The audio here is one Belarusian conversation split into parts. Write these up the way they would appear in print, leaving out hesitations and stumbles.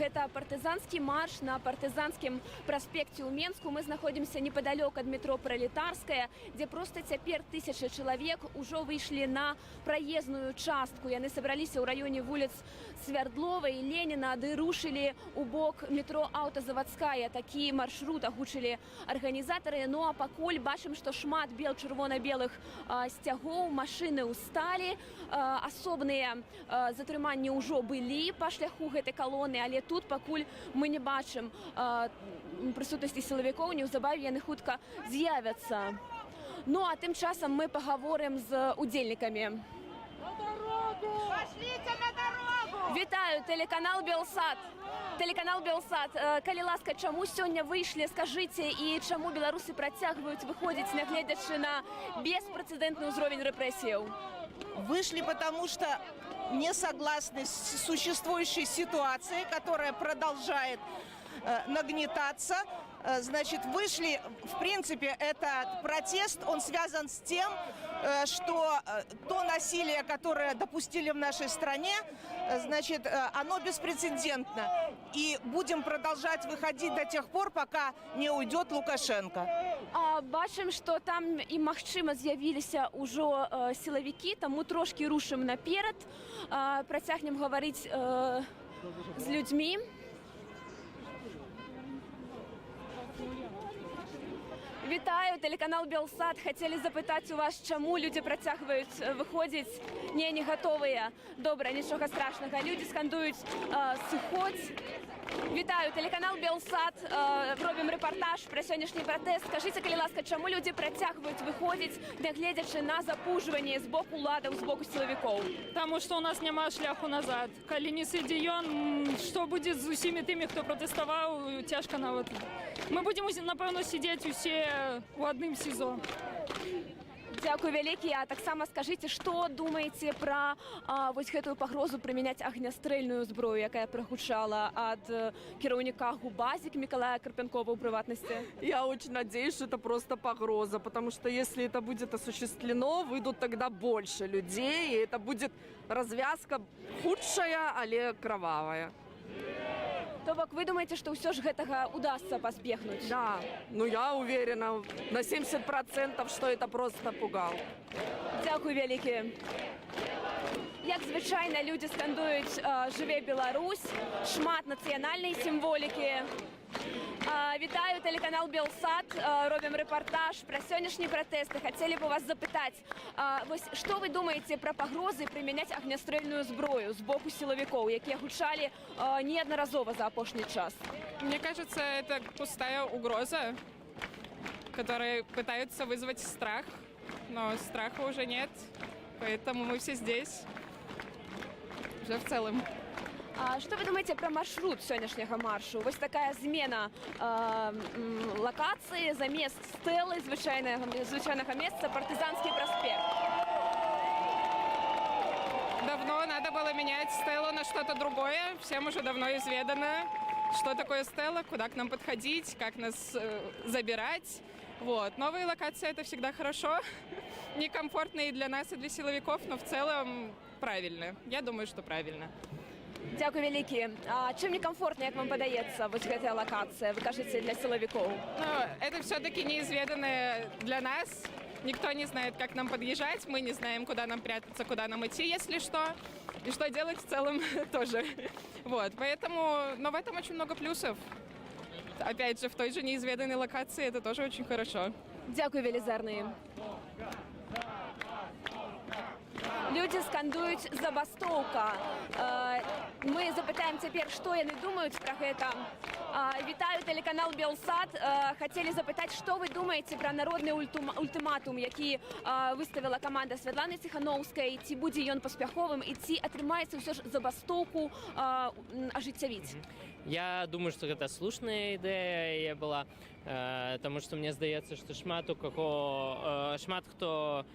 Гэта партызанскі марш на партызанскім праспекце ў Менску. Мы знаходзімся непадалёк ад метро Пралетарская, дзе проста цяпер тысячы чалавек ужо выйшлі на праезную частку. Яны сабраліся ў раёне вуліц Свярдловай і Леніна, ды рушылі ў бок метро Аўтазавадская. Такі маршрут агучылі арганізатары. Ну а пакуль бачым, што шмат чырвона-белых сцягоў, машыны ўсталі, асобныя затрыманні ўжо былі па шляху гэтай калоны, але тут пакуль мы не бачым прысутнасці сілавікоў, неўзабаве яны хутка з'явяцца. Ну а тым часам мы пагаворым з удзельнікамі. Пошлите на дорогу! Вітаю, телеканал Белсат. Телеканал Белсат. Калі ласка, чаму сёння выйшлі, скажыце, і чаму беларусы працягваюць выходзіць, нягледзячы на беспрэцэдэнтны ўзровень рэпрэсіяў? Вышли, потому что не согласны с существующей ситуацией, которая продолжает нагнетаться. Значит, вышли, в принципе, этот протест, он связан с тем, что то насилие, которое допустили в нашей стране, значит, оно беспрецедентно. И будем продолжать выходить до тех пор, пока не уйдет Лукашенко. Бачым, што там і магчыма з'явіліся ўжо сілавікі, таму трошкі рушым наперад, працягнем гаварыць з людзьмі. Вітаю, телеканал Белсат. Хотели запытаць у вас, чаму людзі працягваюць выходзіць, не гатовыя. Добра, нічога страшнага. Людзі скандуюць «Сыходзь». Вітаю, телеканал Белсат. Робім рэпартаж пра сённяшні пратэст. Скажыце, калі ласка, чаму людзі працягваюць выходзіць, нягледзячы на запужванне з боку уладаў, з боку сілавікоў? Таму што ў нас няма шляху назад. Калі не сыдзе ён, што будзе з усімі тымі, хто пратэставаў, цяжка нават. Мы будзем, напэўна, сидзець усе ў адным СІЗО. Дзякуй вялікі. А таксама скажыце, што думаеце пра вось гэтую пагрозу прымяняць агнястрэльную зброю, якая прагучала ад кіраўніка ГУБАЗіК Миколая Карпенкова ў прыватнасці? Я очень надеюсь, что это просто погроза, потому что если это будет осуществлено, выйдут тогда больше людей, и это будет развязка худшая, але кровавая. То бок, вы думаете, што ўсё ж гэтага удастся пазбегнуць? Да, ну я уверена на 70%, что это просто пугал. Дзякуй вялікі. Як звычайна людзі скандуюць «Жыве Беларусь», шмат нацыянальнай сімволікі. Вітаю, телеканал Белсат. Робім рэпартаж пра сённяшні пратэсты. Хацелі б у вас запытаць, вось што вы думаеце пра пагрозы прымяняць агнястрэльную зброю з боку сілавікоў, якія гучалі неаднаразова за апошні час? Мне кажется, это пустая угроза, которые пытаются вызвать страх, но страха уже нет, поэтому мы все здесь, уже в целом. Што вы думаеце пра маршрут сённяшняга маршу? Вось такая змена лакацыі, замест стэлы звычайнага месца партызанскі праспект. Давно надо было менять стелу на что-то другое, всем уже давно изведано, что такое стела, куда к нам подходить, как нас забирать. Вот. Новые локации — это всегда хорошо, некомфортно и для нас, и для силовиков, но в целом правильно. Я думаю, что правильно. Дзякуй вялікі. Чым некамфортна, як вам падаецца, вось гэтая лакацыя, вы кажаце, для силовиков? Это все-таки неизведанное для нас. Никто не знает, как нам подъезжать, мы не знаем, куда нам прятаться, куда нам идти, если что, и что делать в целом тоже. Вот, поэтому, но в этом очень много плюсов. Опять же, в той же неизведанной локации это тоже очень хорошо. Дзякуй велізарны. Людзі скандуюць «Забастоўка». Мы запытаем цяпер, што яны думаюць пра гэта. Вітаю, телеканал Белсат. Хацелі запытаць, што вы думаеце пра народны ультыматум, які выставіла каманда Святланы Ціхановскай, ці будзе ён паспяховым і ці атрымаецца ўсё ж забастоўку ажыццявіць? Я думаю, что это слушная идея была, потому что мне здаецца, што шмат хто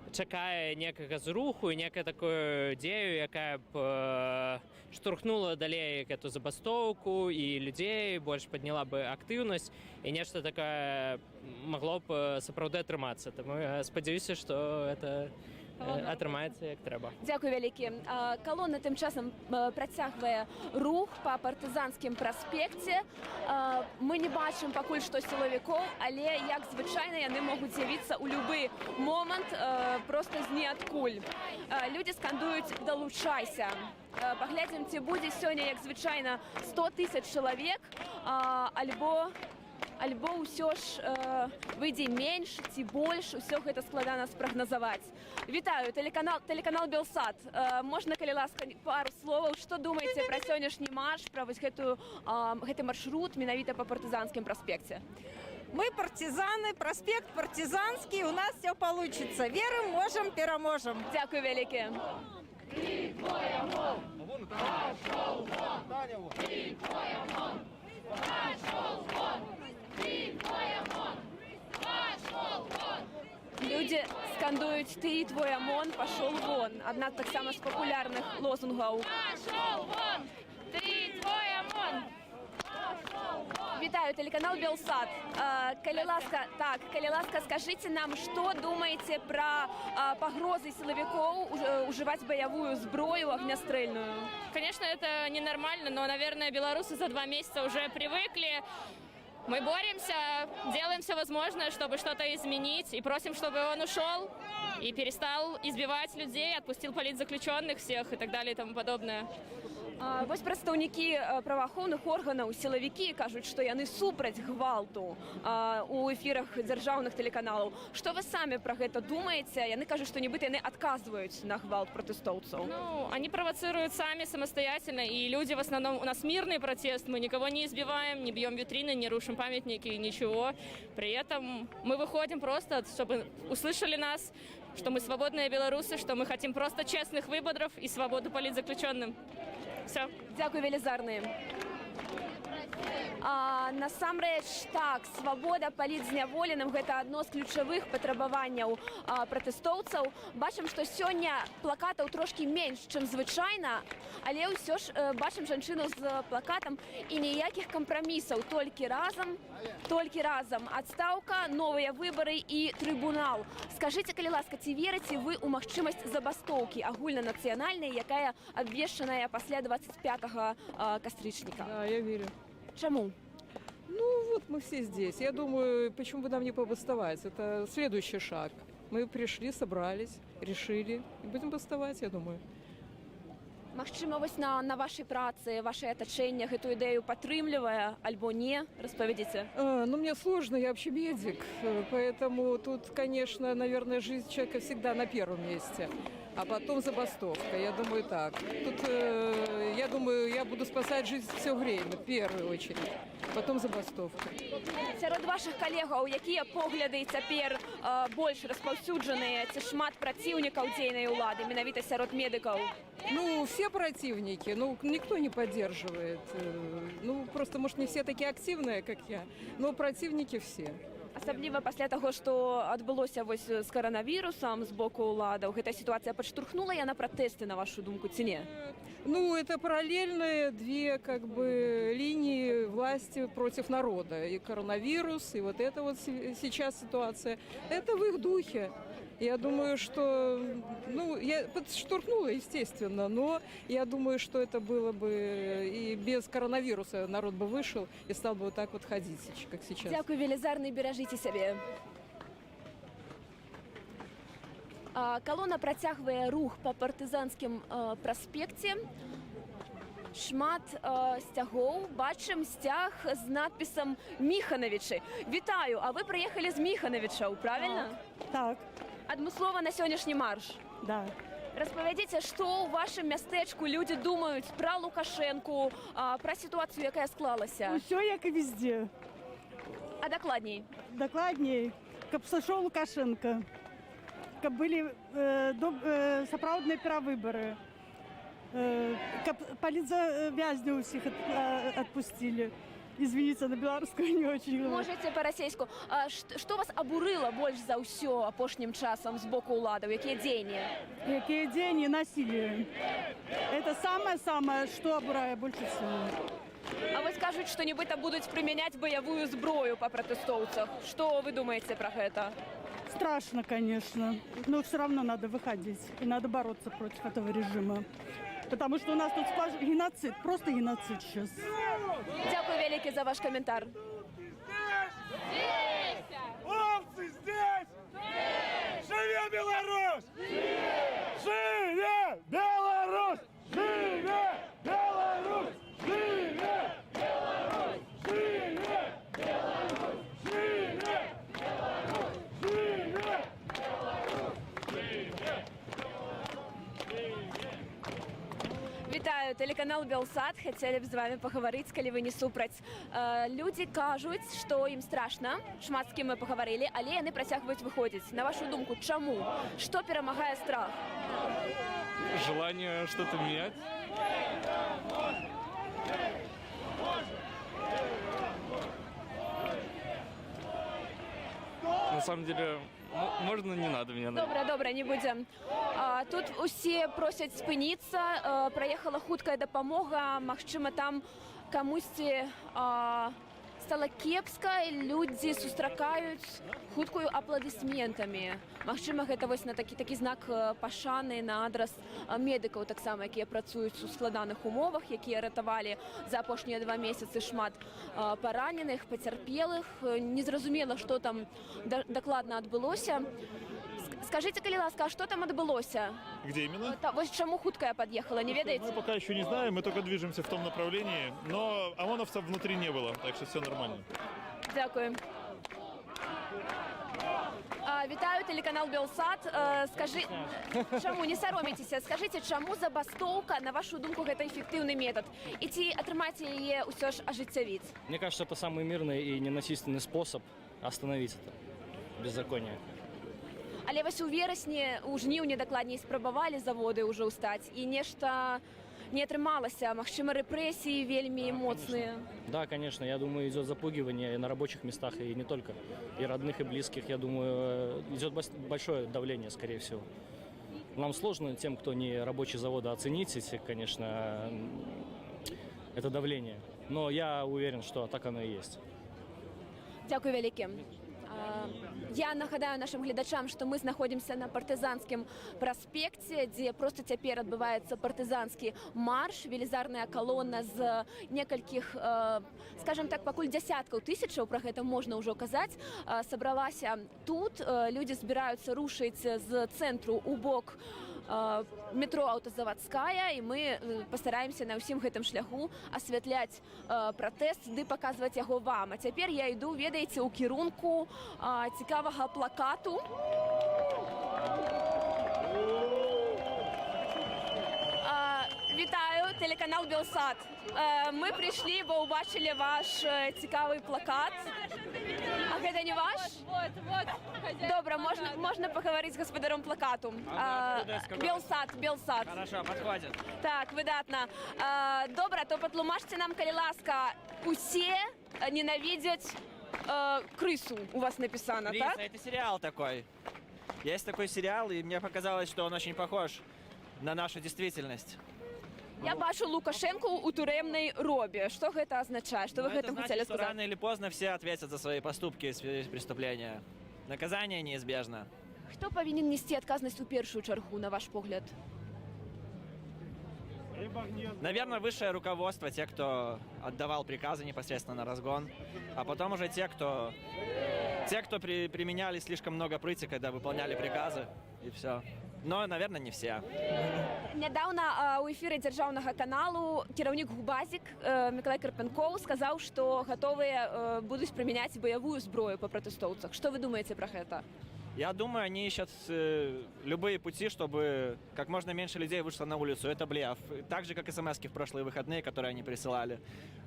чакае некага зруху і некая такую дзею, якая б штурхнула далей эту забастоўку і людзей, больш падняла бы актыўнасць і нешта такое магло б сапраўды атрымацца. Таму я спадзяюся, што это атрымаецца як трэба. Дякую вялікі. Калона тым часам працягвае рух па партызанскім праспекце. Мы не бачым пакуль што сілавікоў, але як звычайна яны могуць з'явіцца ў любы момант проста з ніадкуль. Людзі скандуюць «Далучайся». Паглядзім, ці будзе сёння, як звычайна, 100 000 чалавек, альбо ўсё ж выйдзе менш ці больш, усё гэта складана спрагназаваць. Вітаю, тэлеканал Белсат. Можна, калі ласка, пару словаў, што думаеце пра сённяшні марш, пра вось гэты маршрут менавіта па партызанскім праспекце? Мы партизаны, проспект партизанский, у нас все получится. Верим, можем, переможем. Дякую вялікі. Люди скандуюць «Ты и твой ОМОН пошел вон». Аднак таксама з папулярных лозунгаў. Пошел вон! Ты и твой ОМОН! Вітаю, тэлеканал Белсат. Калі ласка, скажыце нам, што думаеце пра пагрозы сілавікоў ужываць баявую зброю агнястрэльную? Конечно, это ненормально, но, наверное, белорусы за 2 месяца уже привыкли. Мы боремся, делаем все возможное, чтобы что-то изменить, и просим, чтобы он ушел и перестал избивать людей, отпустил политзаключенных всех и так далее и тому подобное. Вось прадстаўнікі праваахоўных органаў, сілавікі кажуць, што яны супраць гвалту у эфірах дзяржаўных тэлеканалаў. Што вы самі пра гэта думаеце? Яны кажуць, што нібыта яны адказваюць на гвалт пратэстоўцаў. Ну, они провоцируют сами самостоятельно, и люди в основном, у нас мирный протест, мы никого не избиваем, не бьем витрины, не рушим памятники, ничего. При этом мы выходим просто, чтобы услышали нас, что мы свободные белорусы, что мы хотим просто честных выборов и свободу политзаключенным. Все. Дякую велізарны. Насамрэч, так, свабода палітзняволеным – гэта адно з ключавых патрабаванняў пратэстоўцаў. Бачым, што сёння плакатаў трошкі менш, чым звычайна, але ўсё ж бачым жанчыну з плакатам і ніякіх кампрамісаў. Толькі разам адстаўка, новыя выбары і трыбунал. Скажыце, калі ласка, ці верыце вы ў магчымасць забастоўкі агульнанацыянальнай, якая абвешчаная пасля 25 кастрычніка? Да, я верю. Чему? Ну, вот мы все здесь. Я думаю, почему бы нам не побастовать? Это следующий шаг. Мы пришли, собрались, решили. И будем бастовать, я думаю. Магчыма, вось на вашай працы, вашае атачэнне гэту ідэю падтрымлівае альбо не? Распавядзіце. Ну, мне сложно, я вообще медик. Поэтому тут, конечно, наверное, жизнь человека всегда на первом месте. А потом забастовка. Я думаю, так. Тут, я думаю, я буду спасать жизнь все время, в первую очередь. Потом забастовка. Сярод вашых калегаў, якія погляды цяпер больш распаўсюджаныя, ці шмат праціўнікаў дзейнай улады, менавіта сярод медыкаў? Ну, все противники, ну, никто не поддерживает. Ну, просто, может, не все такие активные, как я, но противники все. Асабліва пасля таго, што адбылося вось з каранавірусам з боку ўладаў, гэта сітуацыя падштурхнула яна пратэсты, на вашу думку, ці не? Ну, это параллельные две, как бы, линии власти против народа. И коронавирус, и вот эта вот сейчас ситуация. Это в их духе. Я думаю, что, ну, я подштурхнула, естественно, но я думаю, что это было бы и без коронавируса народ бы вышел и стал бы вот так вот ходить, как сейчас. Дякую велізарны, беражыце сябе. Калона працягвае рух па партызанскім праспекце. Шмат сцягоў. Бачым сцяг з надпісам «Міханавічы». Вітаю, а вы прыехалі з Міханавічаў, правильно? Так. Адмыслова на сённяшні марш. Да. Распавядзіце, што ў вашым мястэчку людзі думаюць пра Лукашэнку, пра сітуацыю, якая склалася? Усё як і везде. А дакладней? Дакладней, каб сышоў Лукашенко, каб былі сапраўдныя перавыбары, каб палітвязняў усіх адпусцілі. Извините, на белорусскую не очень говорю. Можете по-расейску. Што вас абурыла больш за ўсё апошнім часам з боку ўладаў? Якія дзеянні? Якія дзеянні? Насилие. Это самое-самое, что абурае больше всего. А вось кажуць, што нібыта будуць прымяняць баявую зброю па пратэстоўцах. Што вы думаеце пра гэта? Страшно, конечно, но все равно надо выходить и надо бороться против этого режима. Потому что у нас тут геноцид, просто геноцид сейчас. Дякую велике за ваш коментар. Хлопцы, здесь! Живе Беларусь! Живе Беларусь! Живе Беларусь! Живе Беларусь! Живе Беларусь! Живе Беларусь! Живе Вітаю, телеканал Белсат. Хацелі б з вами пагаварыць, калі вы не супраць. Людзі кажуць, што ім страшна. Шмат з кім мы пагаварылі, але яны працягваюць выходзіць. На вашу думку, чаму? Што перамагае страх? Желание что-то менять. На самом деле, можно, не надо меня. Добра, не будзем. Тут усе просяць спыніцца, праехала хуткая дапамога, магчыма, там камусьці стала кепска, і людзі сустракаюць хуткую апладысментамі. Магчыма, гэта вось на такі знак пашаны на адрас медыкаў, таксама, якія працуюць у складаных умовах, якія ратавалі за апошнія 2 месяцы шмат параненых, пацярпелых. Незразумела, што там дакладна адбылося. Скажите, калі ласка, а что там отбылося? Где именно? Вот чему хуткая подъехала, не ведаете? Мы пока еще не знаем, мы только движемся в том направлении, но ОМОНовцев внутри не было, так что все нормально. Дякую. Вітаю, телеканал Белсат. Скажи, чаму, не саромецеся, скажите, чаму забастоўка, на вашу думку, гэта эффективный метод? И ці атрымаеце яе ўсё ж ажыццявіць? Мне кажется, это самый мирный и ненасильственный способ остановить это беззаконие. Але вось у верасні, у жніўні дакладней спрабавалі заводы ўжо ўстаць, і нешта не атрымалася, магчыма, рэпрэсіі вельмі моцныя. Да, конечно, я думаю, идет запугивание на рабочих местах, и не только, и родных, и близких. Я думаю, идет большое давление, скорее всего. Нам сложно тем, кто не рабочий завода, оценить эти, конечно, это давление. Но я уверен, что так оно и есть. Дякую вялікі. Я нагадаю нашим глядачам, што мы знаходзімся на партызанскім праспекце, дзе проста цяпер адбываецца партызанскі марш, велізарная калона з некалькіх, скажем так, пакуль дзясяткаў тысячаў, пра гэта можна ўжо казаць, сабралася тут. Людзі збіраюцца рушыць з цэнтру ў бок метро Аўтазавадская, і мы пастараемся на ўсім гэтым шляху асвятляць пратэст ды паказваць яго вам. А цяпер я іду, ведаеце, у кірунку цікавага плакату. Вітаю, телеканал Белсат. Мы прийшли, бо убачили ваш цікавий плакат. А гэта не ваш? Вот. Добре, можна поговорити з господарем плакату. Белсат. Хорошо, подходит. Так, видатно. Добре, то потлумачте нам, калі ласка, усе ненавидять крысу, у вас написано, Крыса, так? это сериал такой. Есть такой сериал, и мне показалось, что он очень похож на нашу действительность. Я бачу Лукашенко у турэмнай робе. Что гэта азначае? Что вы гэтым хотели что сказать? рано или поздно все ответят за свои поступки и преступления. Наказание неизбежно. Хто павінен несці адказнасць у першую чаргу, на ваш погляд? Наверное, высшее руководство, те, кто отдавал приказы непосредственно на разгон, а потом уже те, кто применяли слишком много прыти, когда выполняли приказы, и все. Но, наверное, не все. Нядаўна ў эфіры дзяржаўнага каналу кіраўнік Губазік Мікалай Карпенкоў сказаў, што гатовыя будуць прымяняць баявую зброю па пратэстоўцах. Што вы думаеце пра гэта? Я думаю, они ищут любые пути, чтобы как можно меньше людей вышло на улицу. Это блеф. Так же, как смс-ки в прошлые выходные, которые они присылали.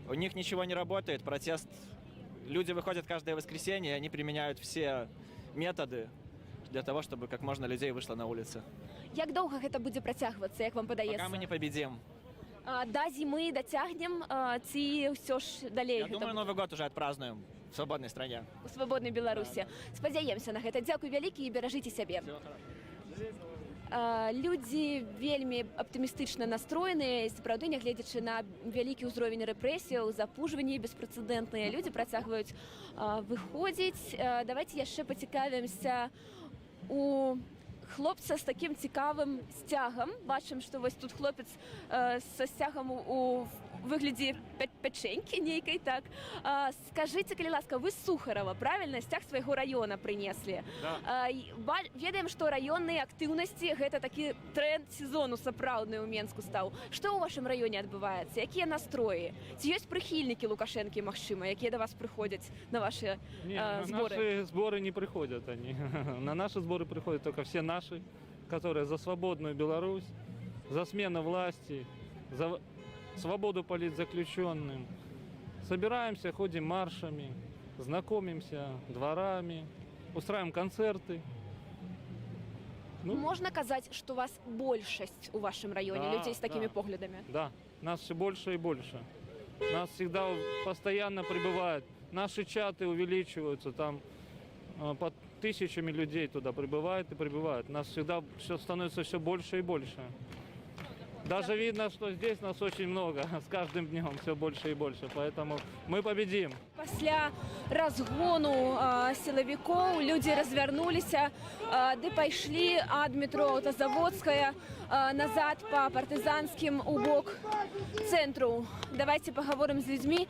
У них ничего не работает, протест. Люди выходят каждое воскресенье, и они применяют все методы для того, чтобы как можно людей вышло на улицы. Як доўга гэта будзе працягвацца, як вам падаецца? Пока мы не победим. Да зімы дацягнем ці ўсё ж далей? Я думаю, Новый год уже отпразднуем в свободной стране. У свабоднай Беларусі. Спадзяемся на гэта. Дзякуй вялікі і беражыце сябе. Людзі вельмі аптымістычна настроеныя, сапраўды, нягледзячы на вялікі ўзровень рэпрэсіяў, запужванні беспрэцэдэнтныя. Людзі працягваюць выходзіць. Давайте яшчэ пацікавімся у хлопця з таким цікавим стягом. Бачимо, що ось тут хлопець з стягом у вигляді печеньки нейкай, так. Скажите, калі ласка, вы з Сухарова, правильно, стяг свайго района принеслі? Да. Ведаем, што раённыя актыўнасці гэта такі тренд сезону сапраўдны ў Менску стаў. Што ў вашым раёне адбываецца? Якія настроі? Ці ёсць прыхільнікі Лукашэнкі, магчыма, якія да вас прыходзяць на ваши На сборы? наши сборы не приходят они. На наши сборы приходят только все наши, которые за свободную Беларусь, за смену власти, за свободу политзаключенным. Собираемся, ходим маршами, знакомимся дворами, устраиваем концерты. Можна казаць, што у вас большасць у вашым раёне Да, людзей з такімі да. поглядамі? Да, нас все больше и больше. Нас всегда постоянно прибывает. Наши чаты увеличиваются, там по тысячами людей туда прибывает и прибывает. Нас всегда все становится все больше и больше. Даже видно, что здесь нас очень много, с каждым днем все больше и больше, поэтому мы победим. Пасля разгону сілавікоў людзі развярнуліся ды пайшлі ад метро Аўтазаводская назад па партызанскім у бок цэнтру. Давайте пагаворым з людзьмі.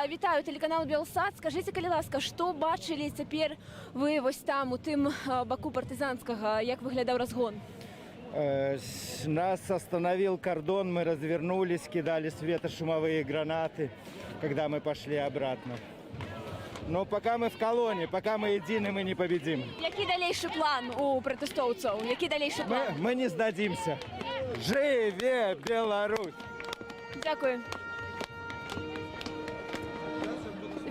Вітаю, тэлеканал Белсат. Скажыце, калі ласка, што бачылі цяпер вы вось там у тым баку партызанскага, як выглядаў разгон? Нас остановил кордон, мы развернулись, кидали светошумовые гранаты, когда мы пошли обратно. Но пока мы в колонне, пока мы едины, мы не победим. Які далейшы план у пратэстоўцаў? Які далейшы план? Мы не сдадимся. Живе Беларусь! Дякую.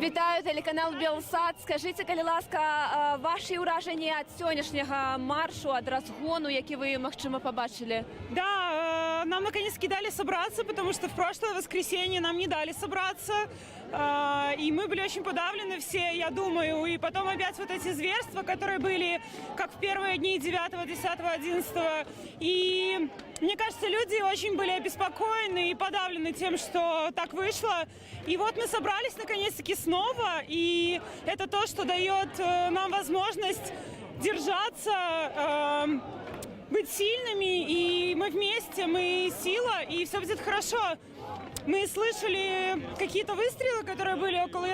Вітаю, тэлеканал Белсат. Скажыце, калі ласка, ваші ўражанні ад сённяшняга маршу, ад разгону, які вы, магчыма, побачили? Да, нам наконец-таки дали собраться, потому что в прошлое воскресенье нам не дали собраться. И мы были очень подавлены все, я думаю. И потом опять вот эти зверства, которые были, как в первые дни 9, 10, 11. И мне кажется, люди очень были обеспокоены и подавлены тем, что так вышло. И вот мы собрались наконец-таки снова. И это то, что дает нам возможность держаться, быть сильными. И мы вместе, мы сила, и все будет хорошо. Мы слышали какие-то выстрелы, которые были около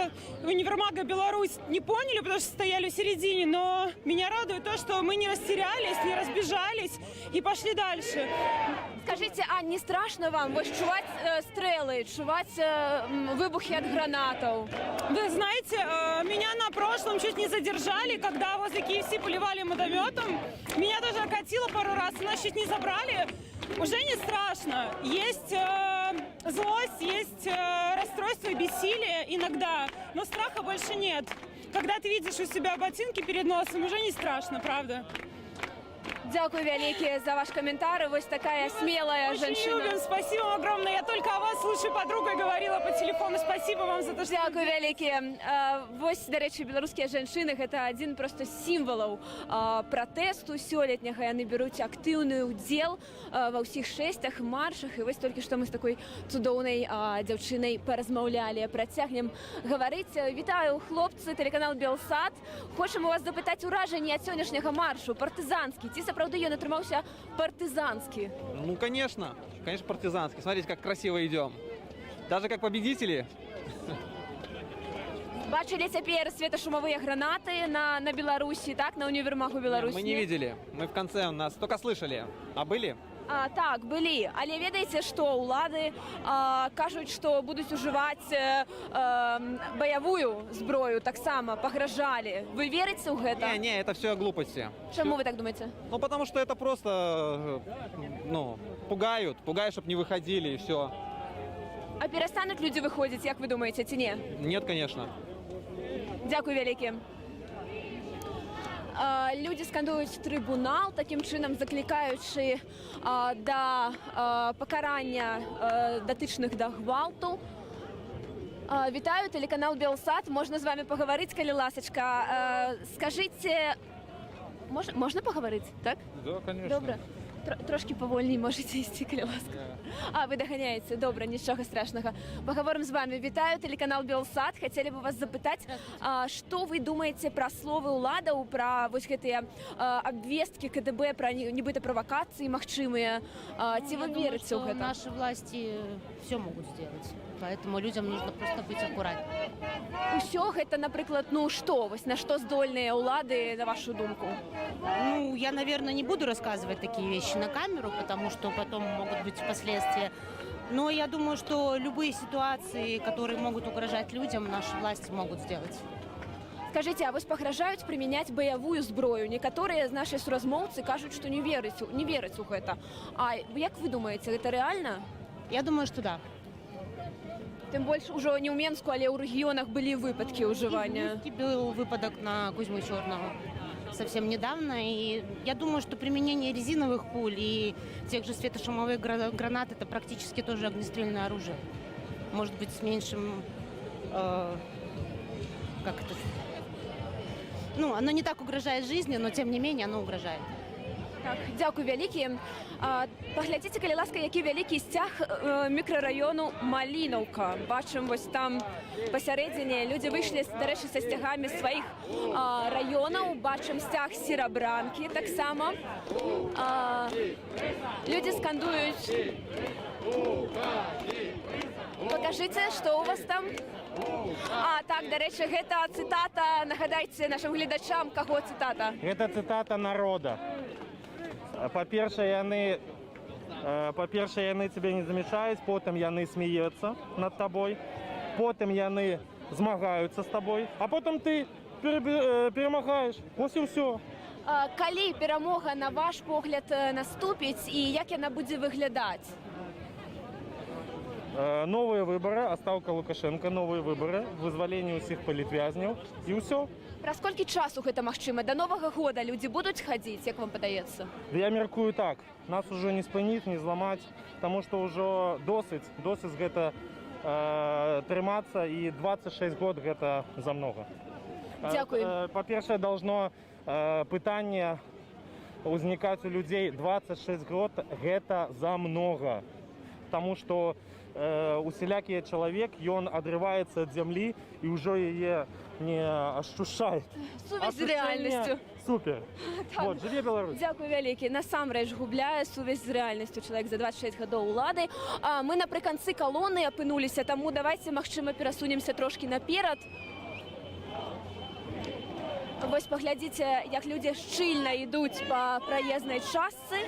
универмага «Беларусь». Не поняли, потому что стояли в середине, но меня радует то, что мы не растерялись, не разбежались и пошли дальше. Скажите, а не страшно вам чуваць стрелы, чуваць выбухи от гранатов? Вы знаете, меня на прошлом чуть не задержали, когда возле KFC поливали водометом. Меня тоже окатило пару раз, нас чуть не забрали. Уже не страшно. Есть злость, есть расстройство и бессилие иногда, но страха больше нет. Когда ты видишь у себя ботинки перед носом, уже не страшно, правда? Дякую вялікія за ваш комментарий. Вот такая смелая Очень женщина. любим, спасибо вам огромное. Я только о вас с лучшей подругой говорила по телефону. Спасибо вам за то, что... Дякую вялікія. Вось, до речі, беларускія жанчыны – гэта адзін просто з сімвалаў пратэсту сёлетняга. Яны бяруць актыўны ўдзел ва ўсіх шэсцях, маршах. І вось толькі што мы з такой цудоўнай дзяўчынай паразмаўлялі. Працягнем гаварыць. Вітаю, хлопцы, тэлеканал Белсат. Хочам у вас запытаць уражанні ад сённяшняга маршу, партызанскі. Ці сапраўды ён атрымаўся партызанскі? Ну, конечно, партизанский. Смотрите, как красиво идем. Даже как победители. Бачили цяпер светошумовые гранаты на Беларусі, так, на універмагу Беларусі? Мы не видели. Мы в конце нас только слышали. А были? Так, былі. Але ведаеце, што ўлады кажуць, што будуць ужываць баявую зброю, таксама пагражалі. Вы верыце ў гэта? Не, это все глупости. Чаму вы так думаете? Ну, потому что это просто, пугают, чтобы не выходили и все. А перастануць людзі выходзіць, як вы думаеце, ці не? Нет, конечно. Дзякуй вялікі. Люди скандують трибунал, таким чином закликаючи до покарання дотичних до гвалту. Вітаю, телеканал Белсат. Можна з вами поговорити, коли ласочка. Скажіть, можна поговорити, так? Да, конечно. Добре. Трошки повольней можете ісці, калі ласка. А, вы даганяеце. Добра, нічога страшнага. Пагаворым з вами. Вітаю, тэлеканал Белсат. Хацелі бы вас запытаць, што вы думаеце пра словы ўладаў, пра вось гэтыя абвесткі КДБ, пра нібыта правакацыі магчымыя? Ці вы верыце ў гэта? Наши власти все могут сделать. Поэтому людям нужно просто быть аккуратнее. Усё гэта, напрыклад, ну што? Вось на што здольныя ўлады, на вашу думку? Ну, я, наверное, не буду рассказывать такие вещи на камеру, потому что потом могут быть последствия. Но я думаю, что любые ситуации, которые могут угрожать людям, наши власти могут сделать. Скажите, а вось пагражаюць прымяняць баявую зброю? Некаторыя з нашай суразмоўцы кажуць, што не вераць у гэта. А як вы думаеце, гэта рэальна? Я думаю, что да. Тым больш ужо не ў Менску, але ў рэгіёнах былі выпадкі ўжывання. Был выпадок на Кузьмы Черного совсем недавно, и я думаю, что применение резиновых пуль и тех же светошумовых гранат это практически тоже огнестрельное оружие. Может быть, с меньшим... как это? Ну, оно не так угрожает жизни, но тем не менее оно угрожает. Так, дзякуй вялікі. Паглядзіце, калі ласка, які вялікі сцяг мікрараёну Малінаўка. Бачым, вось там пасярэдзіне людзі выйшлі, дарэчы, са сцягамі сваіх раёнаў. Бачым сцяг Серабранкі таксама. Людзі скандуюць. Пакажыце, што у вас там? Так, дарэчы, гэта цытата, нагадайце нашим гледачам, каго цытата? Гэта цытата народа. Па-першае, яны цябе не замечаюць, потым яны смеюцца над табой, потым яны змагаюцца з табой, а потым ты перамагаеш. Вось і ўсё. Калі перамога, на ваш погляд, наступіць і як яна будзе выглядаць? Новыя выбары, адстаўка Лукашенка, новыя выбары, вызваленне ўсіх палітвязняў і ўсё. Праз колькі часу гэта магчыма? Да Новага года людзі будуць хадзіць, як вам падаецца? Я меркую так. Нас ужо не спыніць, не зламаць, таму што ўжо досыць гэта трымацца, і 26 год гэта замнога. Дзякуй. Па-першае, должно пытанне ўзнікаць у людзей 26 год гэта замнога. Таму што усялякі чалавек, ён адрываецца ад зямлі і ўжо яе не ощущает. Сувязь з рэальнасцю. Супер. Вот, жыве Беларусь. Дзякуй вялікі. Насамрэч губляе сувязь з рэальнасцю чалавек за 26 гадоў улады. Мы напрыканцы калоны апынуліся, таму давайце, магчыма, перасунемся трошкі наперад. Вось паглядзіце, як людзі шчыльна ідуць па праезнай частцы.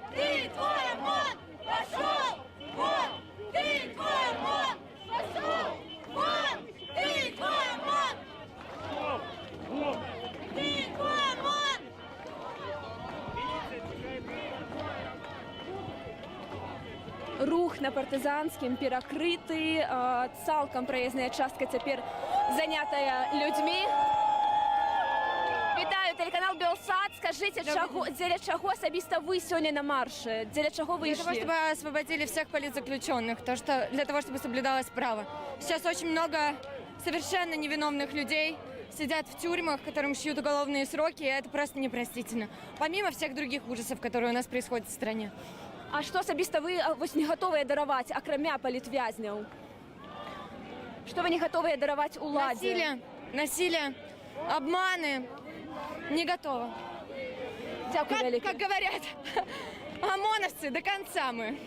Ты твой ОМОН! Пошел! Вон! Ты твой ОМОН! Пошел! Вон! Ты твой ОМОН! Ты твой ОМОН! Рух на партызанскім перакрыты, цалкам праезная частка цяпер занятая людзьмі. Вітаю, телеканал Белсат. Скажите, дзеля чаго асабіста вы сегодня на марше? Дзеля чаго вы Для того, чтобы освободили всех политзаключенных, для того, чтобы соблюдалось право. Сейчас очень много совершенно невиновных людей сидят в тюрьмах, которым шьют уголовные сроки, и это просто непростительно. Помимо всех других ужасов, которые у нас происходят в стране. А што асабіста вы не готовыя дараваць, акрамя палітвязняў? Што вы не готовыя дараваць уладзе? Насилие, обманы. Не готова. Как говорят ОМОНовцы, до конца мы.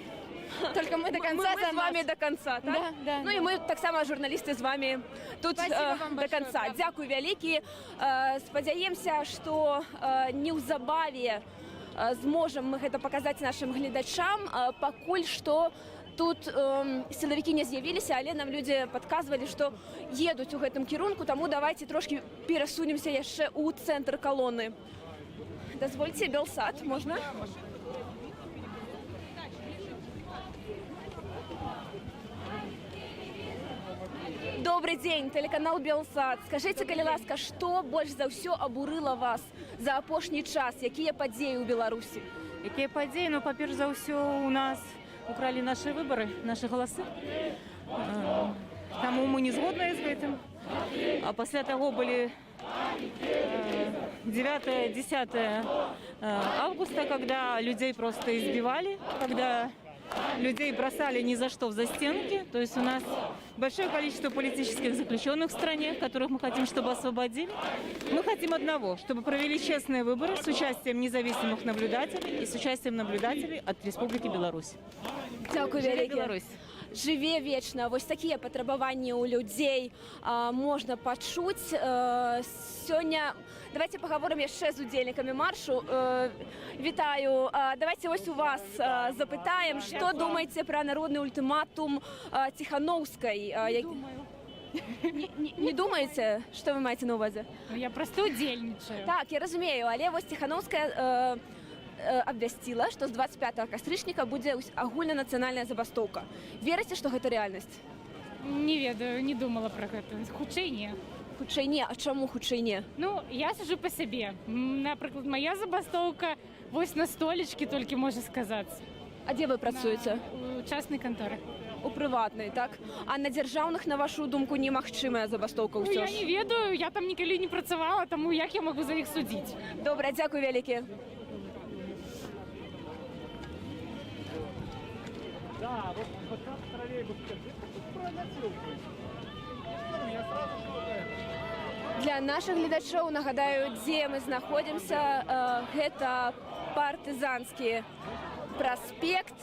Только мы до конца. Мы с вами до конца, так? Да, да. Ну и мы так само журналисты с вами тут до конца. Дзякуй вялікі. Спадзяемся, што неўзабаве зможам мы гэта паказаць нашим гледачам. Пакуль што тут силовики не з'явіліся, але нам людзі падказвалі, што едуць у гэтым кірунку, таму давайте трошки перасунемся яшчэ ў цэнтр калоны. Дазвольце, Белсат, можна? Добрый дзень, телеканал Белсат. Скажите, калі ласка, што больш за ўсё абурыла вас за апошні час? Якія падзеі ў Беларусі? Якія падзеі? Ну, па-перш за ўсё, у нас украли наши выборы, наши голосы. Таму мы не згодныя з гэтым. А пасля таго былі 9-10 августа, когда людей просто избивали, когда людей бросали ни за что в застенки. То есть у нас большое количество политических заключенных в стране, которых мы хотим, чтобы освободили. Мы хотим одного, чтобы провели честные выборы с участием независимых наблюдателей и с участием наблюдателей от Республики Беларусь. Дякую Живе вялікі. Беларусь! Жыве вечна. Вось такія патрабаванні ў людзей можна пачуць. Сёння давайте паговорым яшчэ з удзельнікамі маршу. Вітаю. Давайте вось у вас запытаем, што думаеце пра народны ультыматум Ціхановскай? Не думаеце, што вы маеце на увазе? Я просто удзельнічаю. Так, я разумею, але вось Ціхановская абвясціла, што з 25 кастрычніка будзе агульнанацыянальная забастоўка. Верыце, што гэта рэальнасць? Не ведаю, не думала про гэта. Хутчэй не. Хутчэй не, а чаму хутчэй не? Ну, я сижу по сабе. Напрыклад, моя забастоўка вось на столечкі толькі можа сказацца. А дзе вы працуеце? У частнай канторы. У прыватнай, так? А на дзяржаўных, на вашу думку, немагчымая забастоўка Ну, ўсё я ж? не ведаю, я там нікалі не працавала, таму як я магу за іх судзіць? Добра, дзякуй вялікі. Да, вот как троллейбус Для наших гледачоў нагадаю, дзе мы знаходзімся. Гэта партызанскі праспект,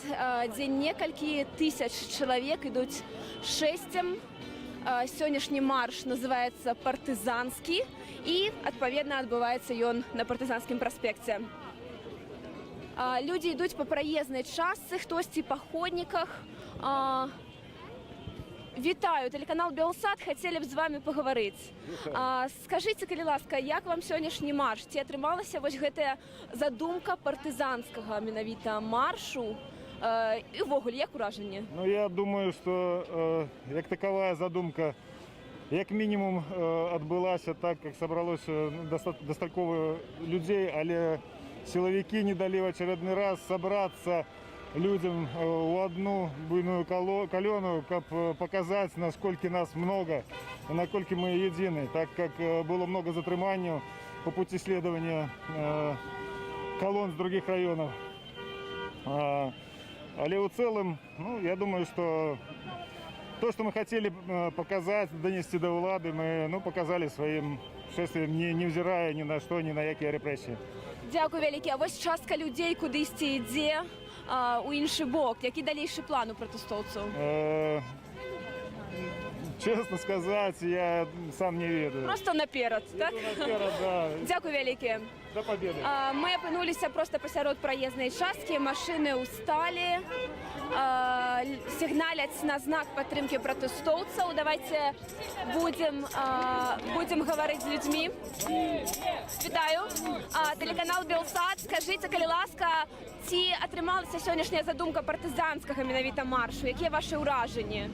дзе некалькі тысяч чалавек ідуць шэсцем. Сённяшні марш называецца партызанскі і, адпаведна, адбываецца ён на партызанскім праспекце. Людзі ідуць па праезнай частцы, хтосьці па ходніках. Вітаю, тэлеканал Белсат, хацелі б з вами пагаварыць. Скажыце, калі ласка, як вам сённяшні марш? Ці атрымалася вось гэтая задумка партызанскага менавіта маршу? І ўвогуле, як уражанне? Ну, я думаю, что як таковая задумка як мінімум адбылася так, как собралося достатково людей, але силовики не дали в очередной раз собраться людям в одну буйную колену, как показать, насколько нас много и насколько мы едины, так как было много затрыманий по пути следования колонн с других районов. Але в целом, ну, я думаю, что то, что мы хотели показать, донести до влады, мы показали своим шествием, невзирая ни на что, ни на какие репрессии. Дякую вялікі. А вось частка людзей кудысьці ідзе у іншы бок. Які далейшы план у пратэстоўцаў? Честно сказать, я сам не ведаю. Просто наперад, так? Наперад, да. Дякую вялікі. До победы. Мы апынуліся проста пасярод праезнай часткі, машыны ўсталі, сігналяць на знак падтрымкі пратэстоўцаў. Давайте будем гаварыць з людзьмі. Вітаю. Тэлеканал Белсат, скажыце, калі ласка, ці атрымалася сённяшняя задумка партызанскага менавіта маршу? Якія ваши ўражанні?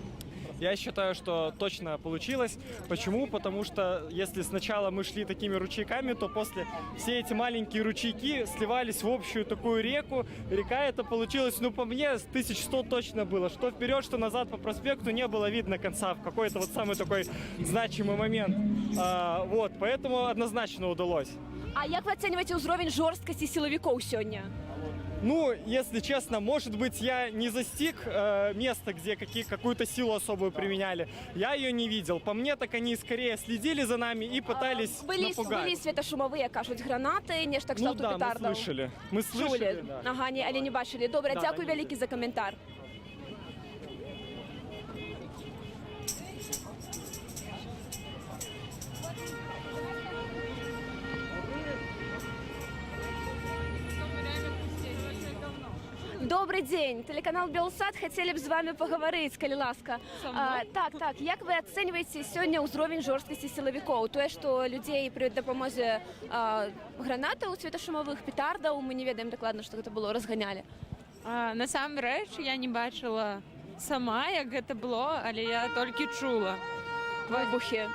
Я считаю, что точно получилось. Почему? Потому что если сначала мы шли такими ручейками, то после все эти маленькие ручейки сливались в общую такую реку. Река это получилась, ну, по мне, 1100 точно было. Что вперед, что назад по проспекту не было видно конца в какой-то вот самый такой значимый момент. Вот, поэтому однозначно удалось. А як вы ацэньваеце ўзровень жорсткасці сілавікоў сёння? Ну, если честно, может быть, я не застиг место, где какую-то силу особую применяли. Я ее не видел. По мне, так они скорее следили за нами и пытались напугать. Былі светашумовыя, кажуць, гранаты, нешта кшталту Ну да, петардаў. мы слышали. Мы слышали, да. Ага, але не бачылі. Добра, Да, дзякуй да, вялікі за каментар. Добрый день, телеканал Белсат, хотели бы с вами поговорить, калі ласка. Так, як вы ацэньваеце сёння ўзровень жорсткасці сілавікоў? Тое, што людзей пры дапамозе гранатаў, светашумовых, петардаў, мы не ведаем дакладна, што гэта было, разганялі. Насамрэч, я не бачыла сама, як гэта было, але я толькі чула выбухі.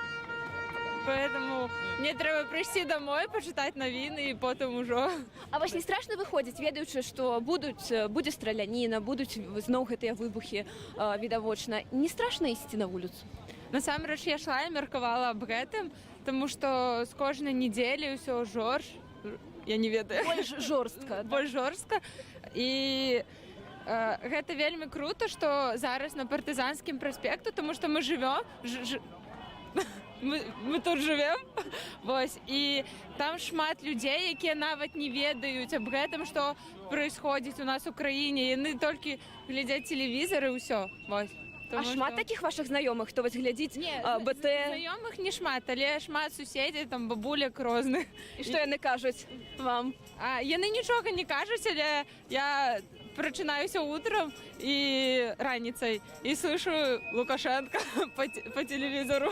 Поэтому мне трэба прыйсці домой, пачытаць навіны і потым ужо. А вось не страшна выходзіць, ведаючы, што будзе страляніна, будуць зноў гэтыя выбухі відавочна. Не страшна ісці на вуліцу? Насамрэч я шла і меркавала аб гэтым, тому што з кожнай недзелі ўсё жорж, я не ведаю. Больш жорстка. Больш жорстка. І гэта вельмі круто, што зараз на партызанскім праспекту, тому што мы жывём, мы тут жывем, вось, і там шмат людзей, якія нават не ведаюць аб гэтым, што происходзіць у нас у краіне, яны толькі глядзяць тэлевізор і ўсё, вось. А шмат такіх вашых знаёмых, хто вось глядзіць БТ? Знаёмых не шмат, але шмат суседзей, там бабулек розных. І што яны кажуць вам? Яны нічога не кажуць, але я прачынаюся утром і раніцай і слышу Лукашенка по телевізору.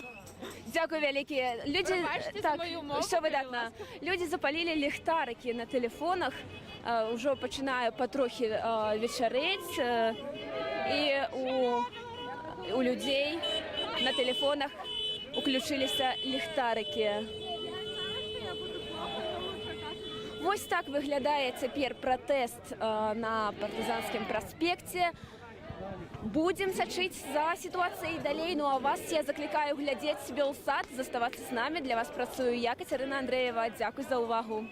Дякую вялікія. Людзі, так, все выдатна. Людзі запалілі ліхтарыкі на тэлефонах, ўжо пачынае патрохі вечарэць, і у людзей на тэлефонах уключыліся ліхтарыкі. Вось так выглядае цяпер пратэст на партызанскім праспекце. Будем сачыць за сітуацыяй далей. Ну а вас я заклікаю глядзець Белсат, заставацца з намі. Для вас працую я, Кацярына Андрэева. Дзякуй за ўвагу.